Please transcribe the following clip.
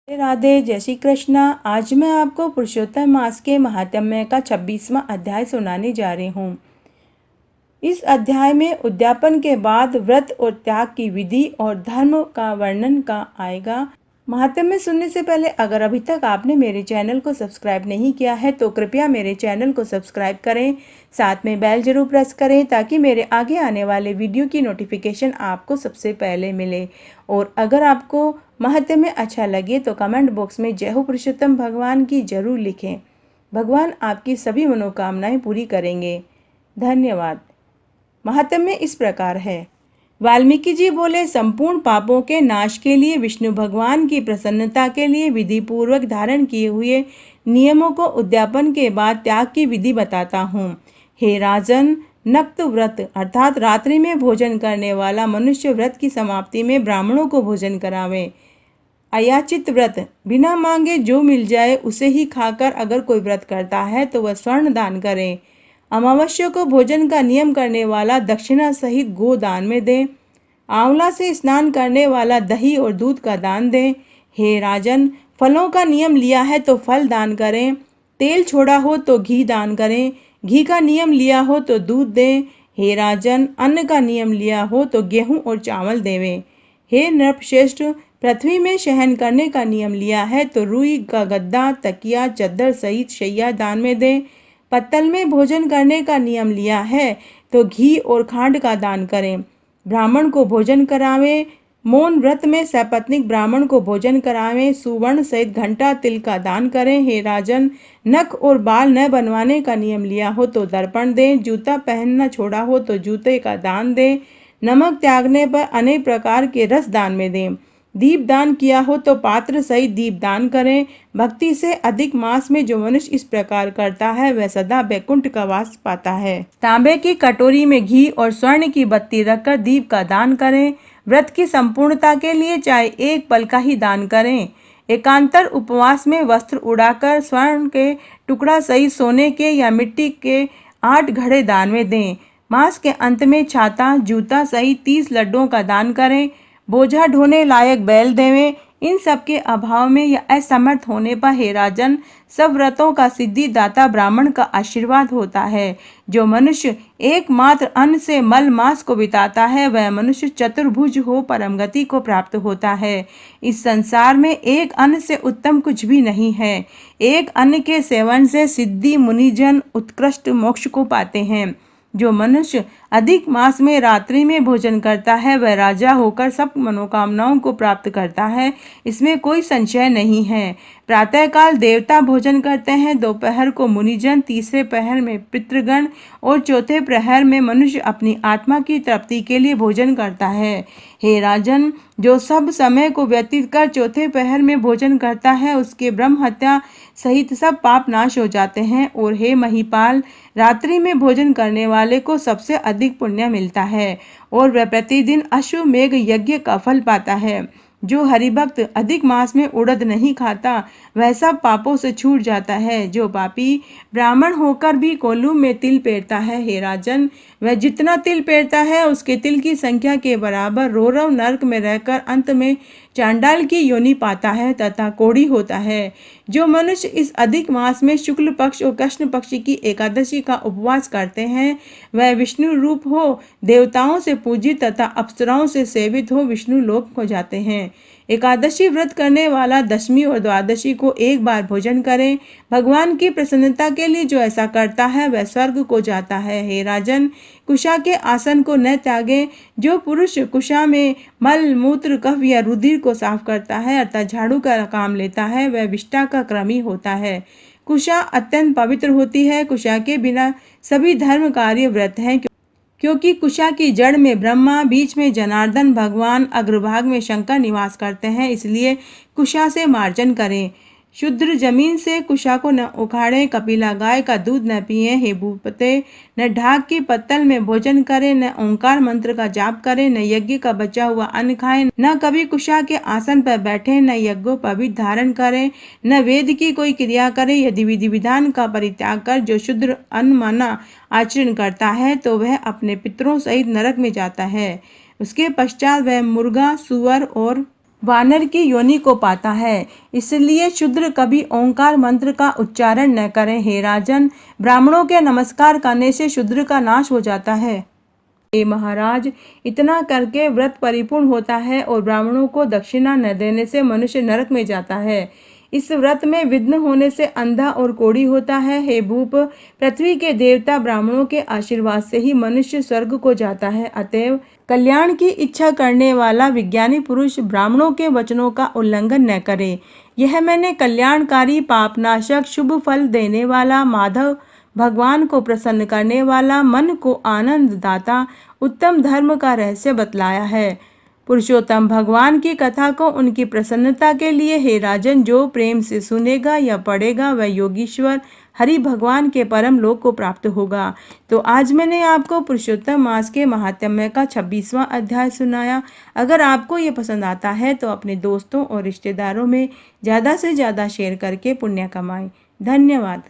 राधे राधे, जय श्री कृष्णा। आज मैं आपको पुरुषोत्तम मास के महात्म्य का 26वां अध्याय सुनाने जा रही हूँ। इस अध्याय में उद्यापन के बाद व्रत और त्याग की विधि और धर्म का वर्णन का आएगा। महात्म्य सुनने से पहले अगर अभी तक आपने मेरे चैनल को सब्सक्राइब नहीं किया है तो कृपया मेरे चैनल को सब्सक्राइब करें, साथ में बेल जरूर प्रेस करें ताकि मेरे आगे आने वाले वीडियो की नोटिफिकेशन आपको सबसे पहले मिले। और अगर आपको महात्म्य अच्छा लगे तो कमेंट बॉक्स में जय हो पुरुषोत्तम भगवान की जरूर लिखें। भगवान आपकी सभी मनोकामनाएं पूरी करेंगे। धन्यवाद। महात्म्य इस प्रकार है। वाल्मीकि जी बोले, संपूर्ण पापों के नाश के लिए विष्णु भगवान की प्रसन्नता के लिए विधि पूर्वक धारण किए हुए नियमों को उद्यापन के बाद त्याग की विधि बताता हूँ। हे राजन, नक्त व्रत अर्थात रात्रि में भोजन करने वाला मनुष्य व्रत की समाप्ति में ब्राह्मणों को भोजन करावे। अयाचित व्रत बिना मांगे जो मिल जाए उसे ही खाकर अगर कोई व्रत करता है तो वह स्वर्ण दान करे। अमावस्या को भोजन का नियम करने वाला दक्षिणा सहित गोदान में दे। आंवला से स्नान करने वाला दही और दूध का दान दे। हे राजन, फलों का नियम लिया है तो फल दान करें। तेल छोड़ा हो तो घी दान करें। घी का नियम लिया हो तो दूध दें। हे राजन, अन्न का नियम लिया हो तो गेहूं और चावल देवें। हे नृपश्रेष्ठ, पृथ्वी में शयन करने का नियम लिया है तो रुई का गद्दा, तकिया, चद्दर सहित शैया दान में दें। पत्तल में भोजन करने का नियम लिया है तो घी और खांड का दान करें। ब्राह्मण को भोजन करावें। मौन व्रत में सपत्नीक ब्राह्मण को भोजन करावें। सुवर्ण सहित घंटा तिल का दान करें। हे राजन, नख और बाल न बनवाने का नियम लिया हो तो दर्पण दें। जूता पहनना छोड़ा हो तो जूते का दान दें। नमक त्यागने पर अनेक प्रकार के रस दान में दें। दीप दान किया हो तो पात्र सहित दीप दान करें। भक्ति से अधिक मास में जो मनुष्य इस प्रकार करता है वह सदा बैकुंठ का वास पाता है। तांबे की कटोरी में घी और स्वर्ण की बत्ती रखकर दीप का दान करें। व्रत की संपूर्णता के लिए चाहे एक पल का ही दान करें। एकांतर उपवास में वस्त्र उड़ाकर स्वर्ण के टुकड़ा सहित सोने के या मिट्टी के 8 घड़े दान में दें। मास के अंत में छाता, जूता सहित 30 लड्डुओं का दान करें। बोझा ढोने लायक बैल देवें। इन सब के अभाव में या असमर्थ होने पर हे राजन, सब व्रतों का सिद्धिदाता ब्राह्मण का आशीर्वाद होता है। जो मनुष्य एकमात्र अन्न से मल मास को बिताता है वह मनुष्य चतुर्भुज हो परम गति को प्राप्त होता है। इस संसार में एक अन्न से उत्तम कुछ भी नहीं है। एक अन्न के सेवन से सिद्धि मुनिजन उत्कृष्ट मोक्ष को पाते हैं। जो मनुष्य अधिक मास में रात्रि में भोजन करता है वह राजा होकर सब मनोकामनाओं को प्राप्त करता है, इसमें कोई संशय नहीं है। प्रातःकाल देवता भोजन करते हैं, दोपहर को मुनिजन, तीसरे पहर में पितृगण और चौथे प्रहर में मनुष्य अपनी आत्मा की तृप्ति के लिए भोजन करता है। हे राजन, जो सब समय को व्यतीत कर चौथे पहर में भोजन करता है उसके ब्रह्म हत्या सहित सब पाप नाश हो जाते हैं। और हे महीपाल, रात्रि में भोजन करने वाले को सबसे अधिक पुण्य मिलता है और वह प्रतिदिन अश्वमेघ यज्ञ का फल पाता है। जो हरिभक्त अधिक मास में उड़द नहीं खाता वह सब पापों से छूट जाता है। जो पापी ब्राह्मण होकर भी कोल्लू में तिल पेरता है, हे राजन, वह जितना तिल पेरता है उसके तिल की संख्या के बराबर रौरव नरक में रहकर अंत में चांडाल की योनि पाता है तथा कोढ़ी होता है। जो मनुष्य इस अधिक मास में शुक्ल पक्ष और कृष्ण पक्ष की एकादशी का उपवास करते हैं वह विष्णु रूप हो, देवताओं से पूजित तथा अप्सराओं से सेवित हो विष्णु लोक हो जाते हैं। एकादशी व्रत करने वाला दशमी और द्वादशी को एक बार भोजन करे। भगवान की प्रसन्नता के लिए जो ऐसा करता है वह स्वर्ग को जाता है। हे राजन, कुशा के आसन को न त्यागे। जो पुरुष कुशा में मल मूत्र कफ या रुधिर को साफ करता है अर्थात झाड़ू का काम लेता है वह विष्टा का क्रमी होता है। कुशा अत्यंत पवित्र होती है। कुशा के बिना सभी धर्म कार्य व्रत हैं, क्योंकि कुशा की जड़ में ब्रह्मा, बीच में जनार्दन भगवान, अग्रभाग में शंकर निवास करते हैं, इसलिए कुशा से मार्जन करें। शुद्र जमीन से कुशा को न उखाड़ें। कपिला गाय का दूध न पिएं। हे भूपते, न ढाक की पत्तल में भोजन करें, न ओंकार मंत्र का जाप करें, न यज्ञ का बचा हुआ अन्न खाएं, न कभी कुशा के आसन पर बैठें, न यज्ञोपवीत धारण करें, न वेद की कोई क्रिया करें। यदि विधि विधान का परित्याग कर जो शुद्र अनमना आचरण करता है तो वह अपने पितरों सहित नरक में जाता है। उसके पश्चात वह मुर्गा, सुअर और वानर की योनि को पाता है। इसलिए शूद्र कभी ओंकार मंत्र का उच्चारण न करें। हे राजन, ब्राह्मणों के नमस्कार करने से शूद्र का नाश हो जाता है। हे महाराज, इतना करके व्रत परिपूर्ण होता है और ब्राह्मणों को दक्षिणा न देने से मनुष्य नरक में जाता है। इस व्रत में विघ्न होने से अंधा और कोढ़ी होता है। हे भूप, पृथ्वी के देवता ब्राह्मणों के आशीर्वाद से ही मनुष्य स्वर्ग को जाता है। अतएव कल्याण की इच्छा करने वाला विज्ञानी पुरुष ब्राह्मणों के वचनों का उल्लंघन न करे। यह मैंने कल्याणकारी, पापनाशक, शुभ फल देने वाला, माधव भगवान को प्रसन्न करने वाला, मन को आनंद दाता, उत्तम धर्म का रहस्य बतलाया है। पुरुषोत्तम भगवान की कथा को उनकी प्रसन्नता के लिए हे राजन, जो प्रेम से सुनेगा या पढ़ेगा वह योगीश्वर हरि भगवान के परम लोक को प्राप्त होगा। तो आज मैंने आपको पुरुषोत्तम मास के महात्म्य का 26वां अध्याय सुनाया। अगर आपको ये पसंद आता है तो अपने दोस्तों और रिश्तेदारों में ज़्यादा से ज़्यादा शेयर करके पुण्य कमाएं। धन्यवाद।